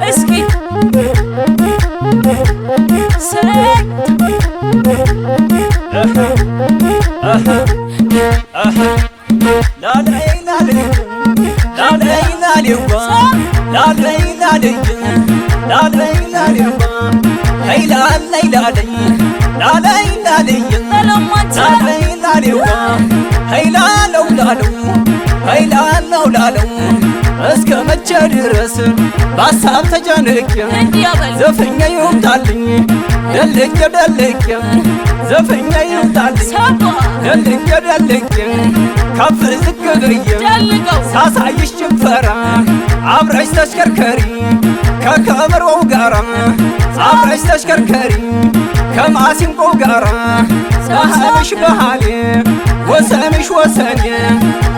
እስኪ እስከ መቼ ድረስ በሀሳብ ተጨንቄ ዘፈኛ ይውጣልኝ ደልቄ ደልቄ ዘፈኛ ይውጣልኝ ደልቄ ደልቄ ከፍ ዝቅ ብዬ ሳሳይሽ ጭፈራ አብረሽ ተሽከርከሪ ከከበሮው ጋራ አብረሽ ተሽከርከሪ ከማሲንቆው ጋራ ባህልሽ ባህሌ ወሰንሽ ወሰኔ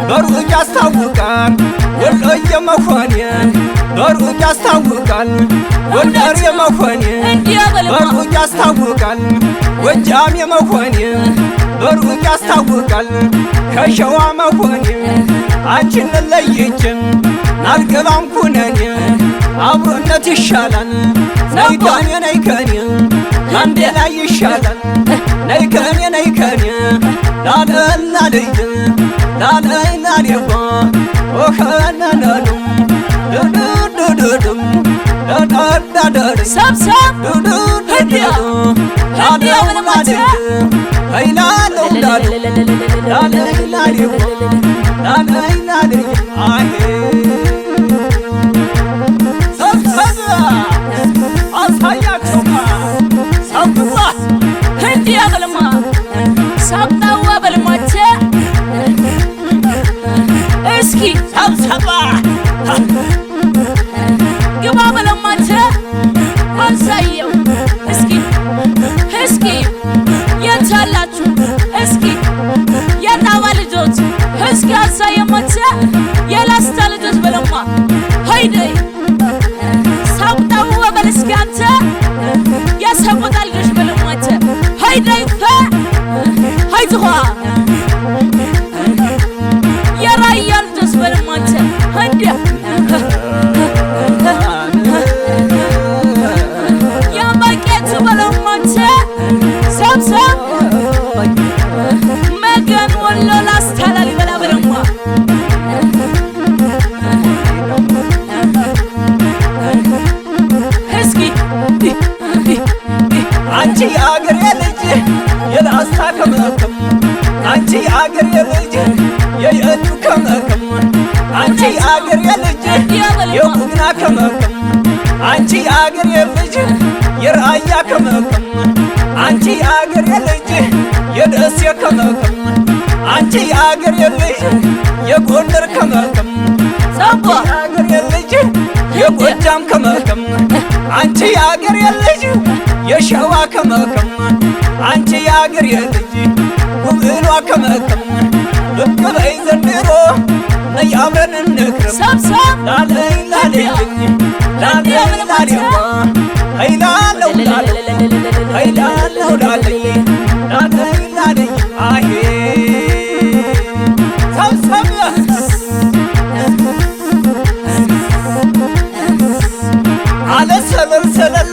በሩቅ ያስታውቃል ወሎዬ መሆኔ በሩቅ ያስታውቃል ጎንደር የመሆኔ በሩቅ ያስታውቃል ጎጃም የመሆኔ በሩቅ ያስታውቃል ከሸዋ መሆኔ አንቺን ለይችን አልገባም ኩነኔ አብሮነት ይሻላል ነይ ከኔ ነይ ከኔ አንዴ ላይ ይሻላል ነይ ከኔ ነይ ከኔ ላላላልይ ላላላልይባ ኦኸናናኑ ዱዱዱዱም ዳዳዳዳድ ሰብሰብ ዱዱዱዱዱ ላላላልይ ሀይላላላሉ ላላላልይባ ላላላልይ አሄ ግባ በለማተ አሳየው እስኪ እስኪ የታላችሁ እስኪ የናባ ልጆች እስኪ አሳየማተ የላስታ ልጆች በለማ ሀይዴ ሳብታው በል እስኪ አንተ የሰቦታ ልጆች በለማተ ሀይዴ ሀይትኋ የራያ ልጆች በለማተ እንዲያ የማቄት በለማተ ሰብሰብ መገን ወሎ ላስታ ላሊበላ በለማ እስኪ አንቺ የአገሬ ልጅ የላስታ ከመከም አንቺ የአገሬ ልጅ የየዱ ከመከም አንቺ የአገሬ ልጅ የቡግና ከመከም አንቺ የአገሬ ልጅ የራያ ከመከም አንቺ የአገሬ ልጅ የደሴ ከመከም አንቺ የአገሬ ልጅ የጎንደር ከመከም ሰቦ የአገሬ ልጅ የጎጃም ከመከም አንቺ የአገሬ ልጅ የሸዋ ከመከም አንቺ የአገሬ ልጅ ጉብሏ ከመከም ብቅ በይ ዘንድሮ ነይ አብረን እንክረም ሰብሰብ ላለይ ላለይልኝ ላለይ ላለይዋ ሀይላለው ላለው ሀይላለው ላለይ ላለይ ላለይ አሄ ሰብሰብ አለ ሰለል ሰለል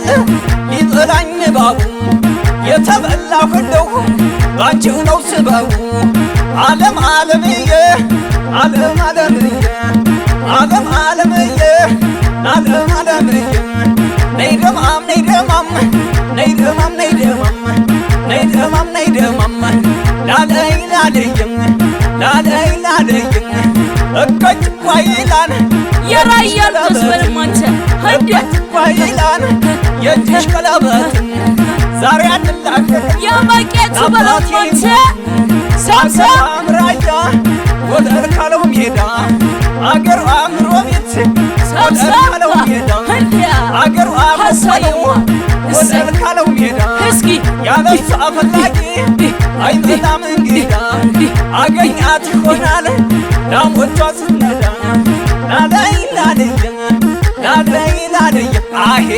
ሊጥላኝ ባቡ የተበላሁ እንደው ባንቺው ነው ስበቡ ዓለም ዓለምዬ ዓለም ዓለምዬ ዓለም ዓለምዬ ዓለም ዓለምዬ ነይ ደማም ነይ ደማም ነይ ደማም ነይ ደማም ነይ ደማም ነይ ደማም ላለይ ላለይም ላለይ ላለይም እቀጭ ቋይላን የራያ ልጆች በለማተ እንዲያ ቋይላን የእጅሽ ቀለበት ዛሬ አንላቀቅ የማቄት በለማተ ሰብሰብ አምራያ ወደር ካለው ሜዳ አገሩ አምሮ ቤት ወደር ካለው ሜዳ አገሩ አምሮ ወደር ካለው ሜዳ እስኪ ያለሱ አፈላጊ አይመጣም እንግዳ አገኛት ይሆናል ዳሞቿ ስትነዳ ላለይ ላለይ ላለይ ላለይ አሄ